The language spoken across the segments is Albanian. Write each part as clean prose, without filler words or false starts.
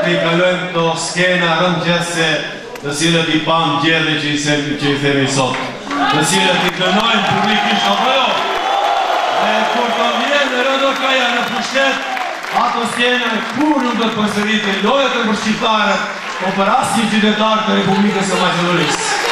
të i kalojmë të skena rëndgjese të cilët i pam gjede që i themi sot. Të cilët i dënojmë publikisht apo jo. Dhe kur të vjenë rëndokaja në pushtet, ato skena kur nuk do të përsëritin lojët e për shqiptarët, o për asë një qytetar të Republikës së Maqedonisë.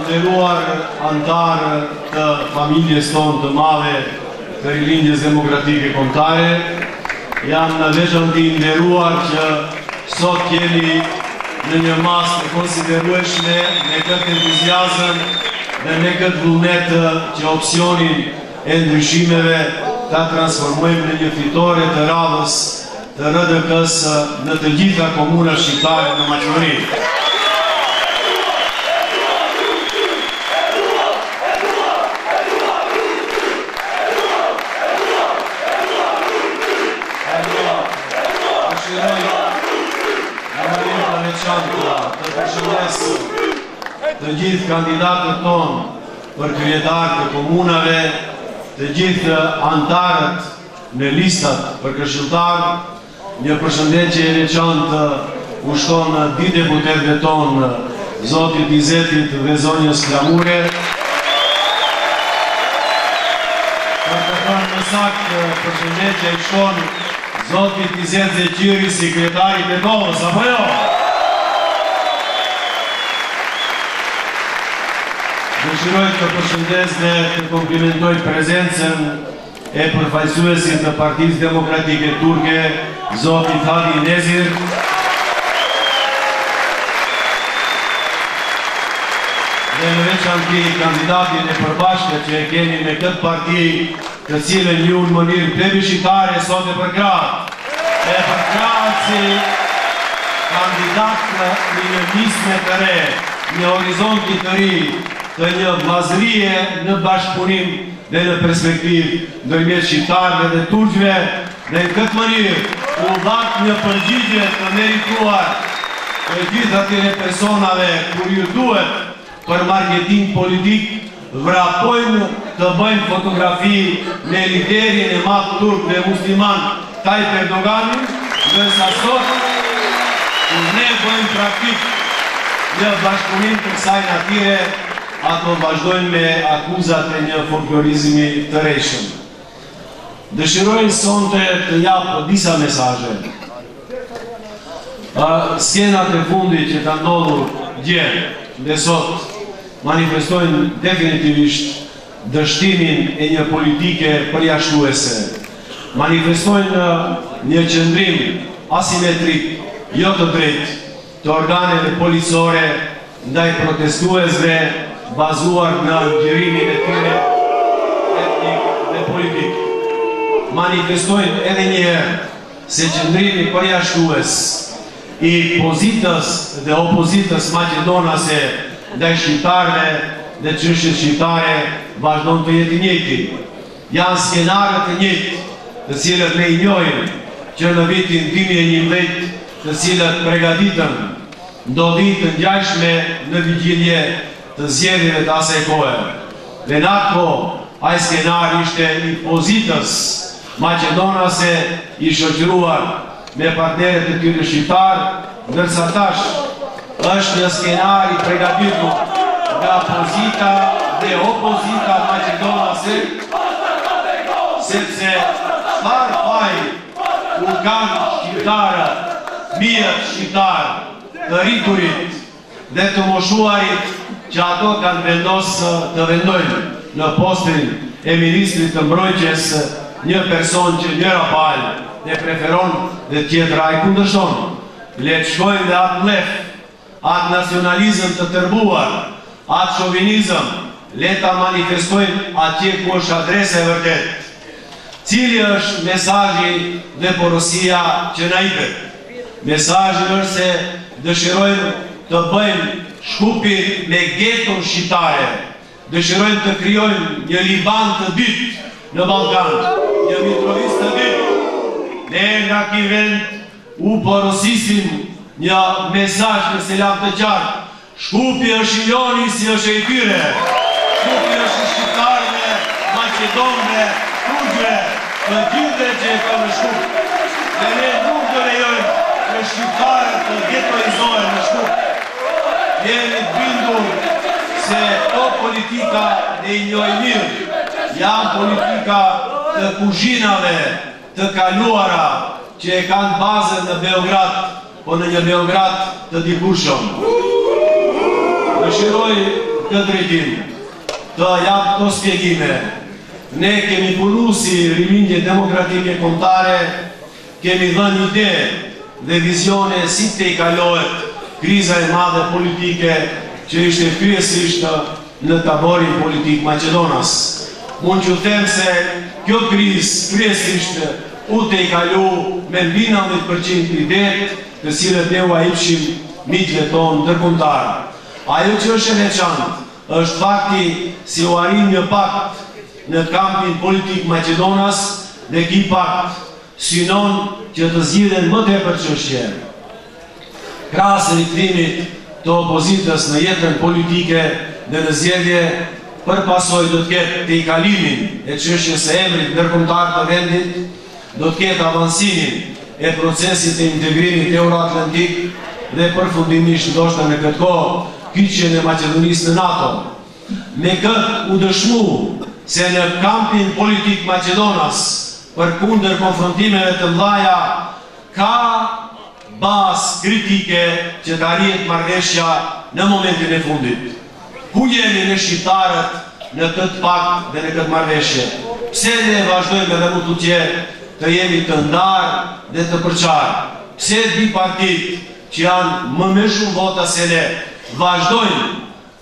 Nderuar antarë të familjes tonë të madhe të Rilindjes Demokratike Kombëtare, janë në veçanti nderuar që sot jeni në një masë të konsiderueshme me këtë entuziazëm dhe me këtë vullnet që opsionin e ndryshimeve ta transformojmë në një fitore të radhës të RDK-s në të gjitha komunat shqiptare në Maqedoni. Të përshëndes të gjithë kandidatët tonë për kryetarë të komunave, të gjithë antarët në listat për këshilltar, një përshëndetje e veçantë ushton dy deputetëve tonë, Zotit Izetit dhe zonjës Flamure. Për të thënë më saktë, përshëndetje i shton Zotit Izet Zeqiri, sekretarit e Kovës, apo jo? Dëshiroj të përshëndes dhe të komplimentoj prezencën e përfaqësuesit të Partisë Demokratike Turke, Zotit Hadi Nezir. Dhe në veçanti kandidatin e përbashkët që e keni me këtë parti, të cilën ju në mënyrë plebiscitare sot e përkratë. E përkratë si kandidat në një nisme të re, një horizonti të ri, të një vllazërie në bashkëpunim dhe në perspektivë ndërmjet shqiptarëve dhe turqëve, dhe në këtë mënyrë u dhat një përgjigje të merituar të gjithë atyre personave kur ju duhet për marketing politik, vrapojnë të bëjnë fotografi me liderin e madh turk dhe musliman Tayyip Erdoganin, dhe sa sot ne bëjmë praktik një bashkëpunim të kësaj natyre, ato vazhdojnë me akuzat e një folklorizmi të rreshëm. Dëshirojnë sonte të japë disa mesazhe. Skenat e fundit që ka ndodhur dje dhe sot manifestojnë definitivisht dështimin e një politike përjashtuese. Manifestojnë një qëndrim asimetrik, jo të drejtë, të organeve policore ndaj protestuesve bazuar në gjërimin e tyre etnik dhe politik. Manifestojnë edhe njëherë se qëndrimi përjashtues i pozitës dhe opozitës maqedonase ndaj shqiptarëve dhe çështjes shqiptare vazhdon të jetë i njëjti. Janë skenarët e njëjtë, të cilët ne i njohim që në vitin 2011, të cilët përgatitën ndodhi të ngjashme në vigjilje të zgjedhjeve të asaj kohe. Dhe në atë kohë, ai skenar ishte i pozitës maqedonase i shoqëruar me partnerët e tyre shqiptar, ndërsa tash është një skenar i përgatitur nga pozita dhe opozita maqedonase, sepse çfarë faji u kanë shqiptarët, mijët shqiptarë të rriturit dhe të moshuarit që ato kanë vendosë të vendojnë në postin e ministrit të mbrojtjes një person që njëra palë ne preferon dhe tjetra e kundërshton. Le të shkojnë dhe atë mlef, atë nacionalizëm të tërbuar, atë shovinizëm, le ta manifestojnë atje ku është adresa e vërtet. Cili është mesazhi dhe porosia që na jepet? Mesazhi është se dëshirojmë të bëjmë shkupin me geton shqiptare, dëshirojmë të krijojmë një Liban të dytë në Ballkan, një Mitrovic të dytë. Ne nga ky vend u porosisim një mesazh në selam të qartë. Shkupi është i Loni si është e tyre. Shkupi është i shqiptarëve, maqedonëve, turqve, të gjithë që e ka në Shkup. Dhe ne nuk do lejojmë në shqiptarët të ghettoizohen në Shkup. Jemi të bindur se o politika ne i njojë mirë. Janë politika të kuzhinave të kaluara që e kanë bazën në Beograd, po në një Beograd të dikurshëm. Dëshiroj këtë drejtim të jap këto spjegime. Ne kemi punu si Rilindje Demokratike Kombëtare, kemi dhënë ide dhe vizione si të i kalohet kriza e madhe politike që ishte kryesisht në taborin politik Maqedonas. Mund që them se kjo krizë kryesisht u të i kalu me mbi 90% idet të cilët ne u aipshim miqve tonë ndërkombëtar. Ajo që është e veçantë është fakti si u arrin një pakt në kampin politik Maqedonas dhe ky pakt synon që të zgjidhen më tepër çështje. Krahas rikthimit të opozitës në jetën politike dhe në zgjedhje, për pasojë do të ketë tejkalimin e çështjes së emrit ndërkombëtar të vendit, do të ketë avancimin e procesit të integrimit euroatlantik dhe përfundimisht ndoshta në këtë kohë kyçjen e Maqedonisë në NATO. Me këtë u dëshmu se në kampin politik Maqedonas, përkundër konfrontimeve të mëdha, ka bazë kritike që të arrihet marrëveshja në momentin e fundit. Ku jemi ne shqiptarët në këtë pakt dhe në këtë marrëveshje? Pse ne vazhdojmë edhe më tutje të jemi të ndarë dhe të përqarë? Pse dy partit që janë më shumë vota se ne vazhdojnë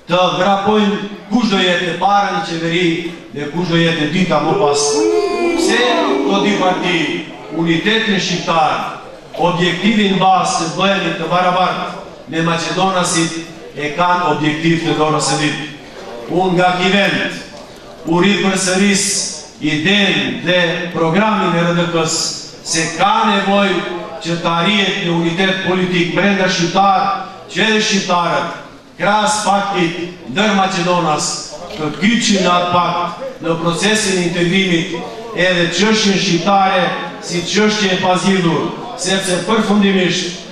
të vrapojnë kush do jetë e para në qeveri dhe kush do jetë e dyta më pas? Pse këto dy parti, unitetin shqiptar, objektivin bazë të bëhemi të barabartë me Maqedonasit, e kanë objektiv të dorës së ditë. Unë nga ky vend u ri përsëris idenë dhe programin e RDK-s se ka nevojë që të arrihet një unitet politik brenda shqiptar, që edhe shqiptarët, krahas paktit ndër Maqedonas, të kyçin në atë pakt në procesin e integrimit edhe çështjen shqiptare si çështje e pazgjidhur, sepse përfundimisht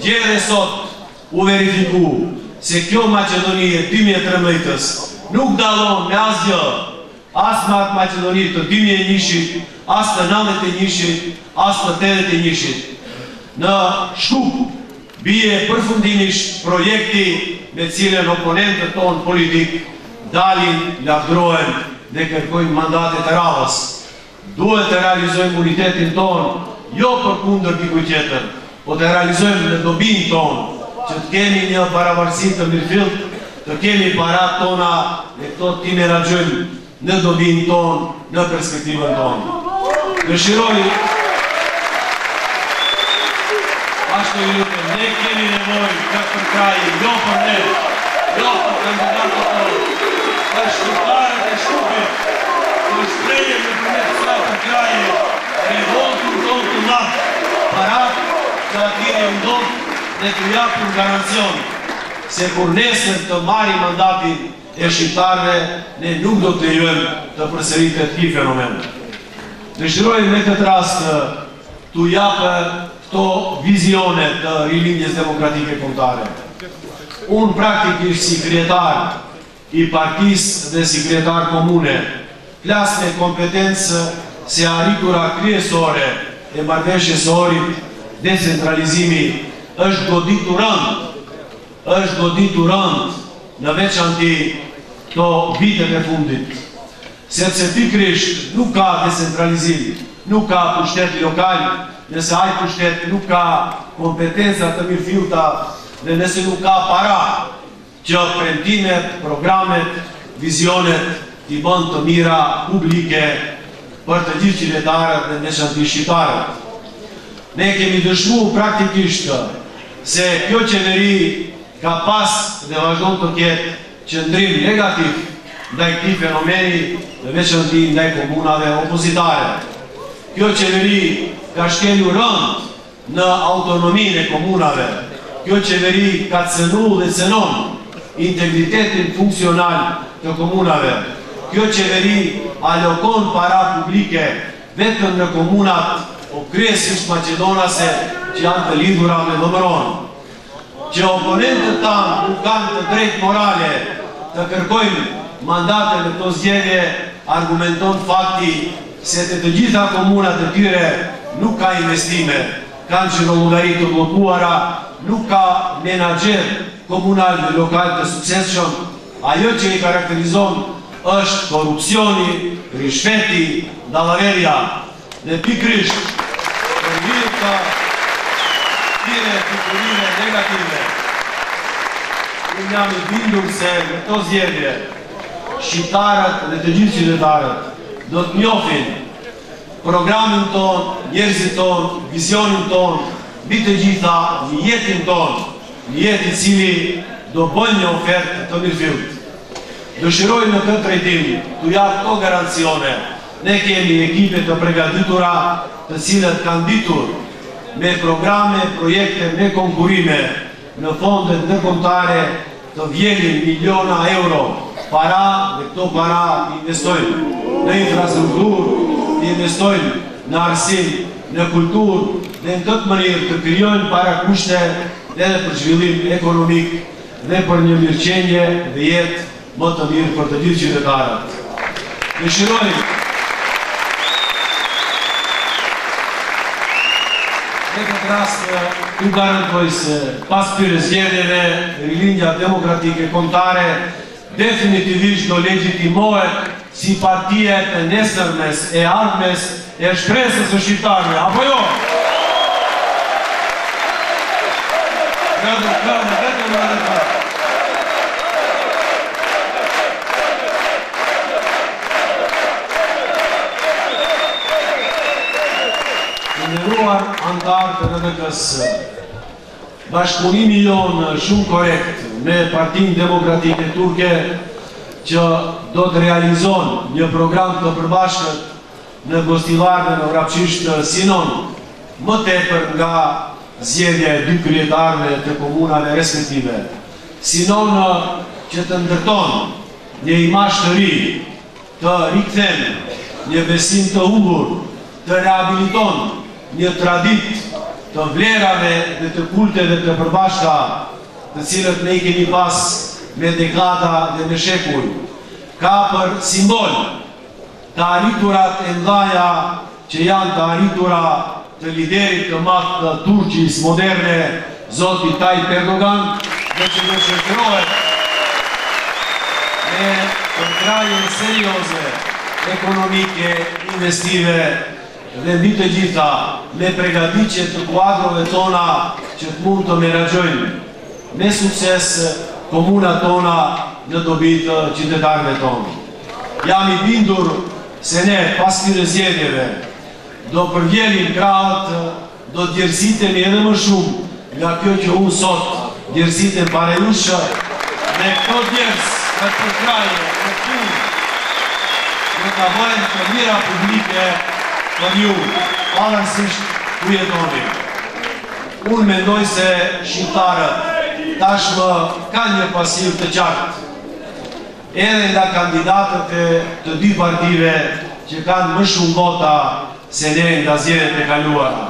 gjere sot u verifiku se kjo Maqedoni e 2013-ës nuk dallon me asgjë, as me atë Maqedoni të 2001-shit, as të 91-shit, as të 81-shit. Në Shkup bie përfundimisht projekti me cilën oponentët tonë politik dalin, lavdrohen dhe kërkojnë mandate të radhës. Duhet të realizojmë unitetin tonë, jo përkundër dikujt tjetër, po të realizojmë në dobinë tonë, që të kemi një barabartësi të mirëfillt, të kemi parat tona dhe këto të menaxhojmë në dobinë tonë, në perspektivën tonë. Dëshiroj, ashtu i lutem, ne kemi nevojë për krajin, jo për ne, jo për kandidatët tonë, për shqiptarët e Shkupit, të shprehje nëpërmjet kësaj për krajin, revoltën tonë të madh, parat të atyre ndodh dhe të japim garancion se kur nesër të marrim mandatin e shqiptarëve, ne nuk do të lejojmë të përsëritet ky fenomen. Dëshiroj me këtë rast t'u japë këto vizione të Rilindjes Demokratike Kombëtare. Unë praktikisht si kryetar i partisë dhe si kryetar komune, flas me kompetencë se arritura kryesore e marrëveshjes së Ohrit, decentralizimi, është goditur rënd në veçanti këto vitet e fundit. Sepse pikërisht nuk ka decentralizim, nuk ka pushtet lokal, nëse ai pushtet nuk ka kompetenca të mirëfillta dhe nëse nuk ka para që premtimet, programet, vizionet i bën të mira publike për të gjithë qytetarët dhe veçanti shqiptarët. Ne kemi dëshmuar praktikisht se kjo qeveri ka pas dhe vazhdon të ketë qëndrim negativ ndaj këtij fenomeni dhe veçanti ndaj komunave opozitare. Kjo qeveri ka shkelur rënd në autonominë e komunave, kjo qeveri ka cënu dhe cënon integritetin funksional të komunave. Kjo qeveri alokon para publike vetëm në komunat kryesisht maqedonase që janë të lidhura me vëmëron. Që oponentët tanë nuk kanë të drejt morale të kërkojnë mandate në këto zgjedhje, argumenton fakti se të gjitha komunat e tyre nuk ka investime, kanë qytetarë të bllokuara, nuk ka menaxher komunal dhe lokal të suksesshëm. Ajo që i karakterizon është korrupsioni, rishfeti, dallaveria dhe pikërisht përhyrje të figurime negative. Unë jam i bindur se në këto zgjedhje shqiptarët dhe të gjithë qytetarët do të njohin programin ton, njerëzit ton, vizionin ton, mbi të gjitha një jetin ton, një jetë i cili do bën një ofertë të mirëfillt. Dëshiroj në këtë drejtim t'u jap këto garancione. Ne kemi ekipe të përgatitura të cilët kanë ditur me programe, projekte, me konkurime në fondet ndërkombëtare të vjelin miliona euro para dhe këto para investojnë në infrastrukturë, investojnë në arsim, në kulturë dhe në këtë mënyrë të krijojnë parakushte edhe për zhvillim ekonomik dhe për një mirëqenie dhe jetë më të mirë për të gjithë qytetarët. Dëshiroj në këtë rast t'u garantoj se pas këtyre zgjedhjeve Rilindja Demokratike Kombëtare definitivisht do legjitimohet si partia e nesërmes, e ardhmes, e shpresës së shqiptarëve, apo jo? Të nderuar antarë të RDK-s, bashkëpunimi jonë shumë korekt me Partinë Demokratike Turke që do të realizon një program të përbashkët në Gostivar dhe në Vrapqisht Sinon, më tepër nga zgjedhja e dy kryetarëve të komunave respektive. Sinon që të ndërton një imazh të ri, të rikthen një besim të humbur, të rehabiliton një traditë të vlerave dhe të kulteve të përbashkëta, të cilët ne i kemi pas me dekada dhe me shekuj. Ka për simbol të arriturat e mdhaja që janë të arritura të liderit të madh të Turqisë moderne, zoti Tayyip Erdogan, dhe që do shoqërohet me përkraje serioze ekonomike, investive dhe mbi të gjitha me përgatitje të kuadrove tona që të mund të menaxhojnë me sukses komunat tona në dobi të qytetarëve tonë. Jam i bindur se ne pas këtyre zgjedhjeve do përvjelim krahët, do të djersitemi edhe më shumë nga kjo që unë sot djersitem para jush, me këto djers, me përkraje, me punë, do ta bëjmë të mira publike për ju, pavarësisht ku jetoni. Unë mendoj se shqiptarët tashmë ka një pasiv të qartë, edhe nga kandidatët e të dy partive që kanë më shumë vota se ne nga zgjedhjet e kaluara.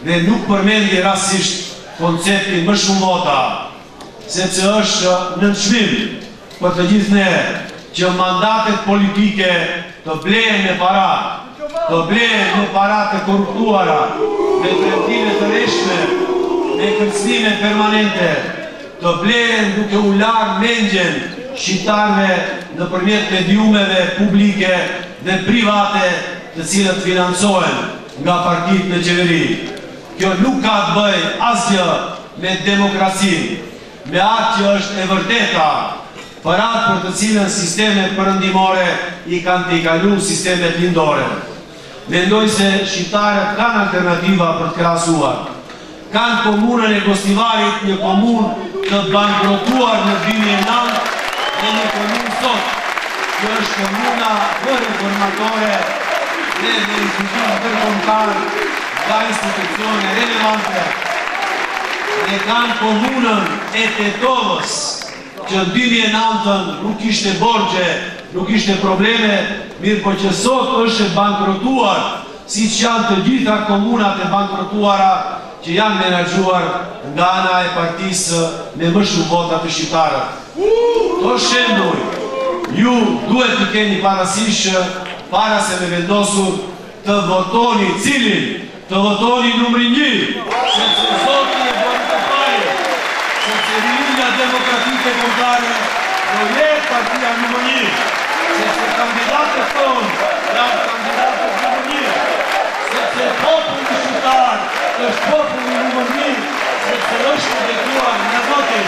Dhe nuk përmendi rastisht konceptin më shumë vota, sepse është nënçmim për të gjithë ne që mandatet politike të blehen me para, të blehen me para të korruptuara, me drejtime të rreshme, me kërcënime permanente, të blehen duke u larë mendjen shqiptarëve nëpërmjet mediumeve publike dhe private të cilët financohen nga partitë në qeveri. Kjo nuk ka të bëjë asgjë me demokracinë, me atë që është e vërteta, për atë për të cilën sistemet perëndimore i kanë të i kalu sistemet lindore. Mendoj se shqiptarët kanë alternativa për të krahasuar. Kanë komunën e Gostivarit, një komunë të bankrotuar në 2009 dhe një komunë sot, që është komuna reformatore dhe institucion ndërkombëtar nga institucione relevante ne kanë komunën e Tetovës, që në 2009 nuk ishte borgje, nuk ishte probleme, mirë po që sot është bankrotuar, si që janë të gjitha komunat e bankrotuara që janë menagjuar nga ana e partisë me më shumë vota të shqiptarët. To shembull, ju duhet të keni parasysh para se me vendosur të votoni cilin, të votoni numrin 1, sepse Zoti e bën të pari, sepse Rinia Demokratike Kombëtare do jetë partia numër 1, sepse kandidatët tonë janë kandidatët numër 1, sepse populli shqiptar është populli numër 1, sepse është detyruar nga Zoti.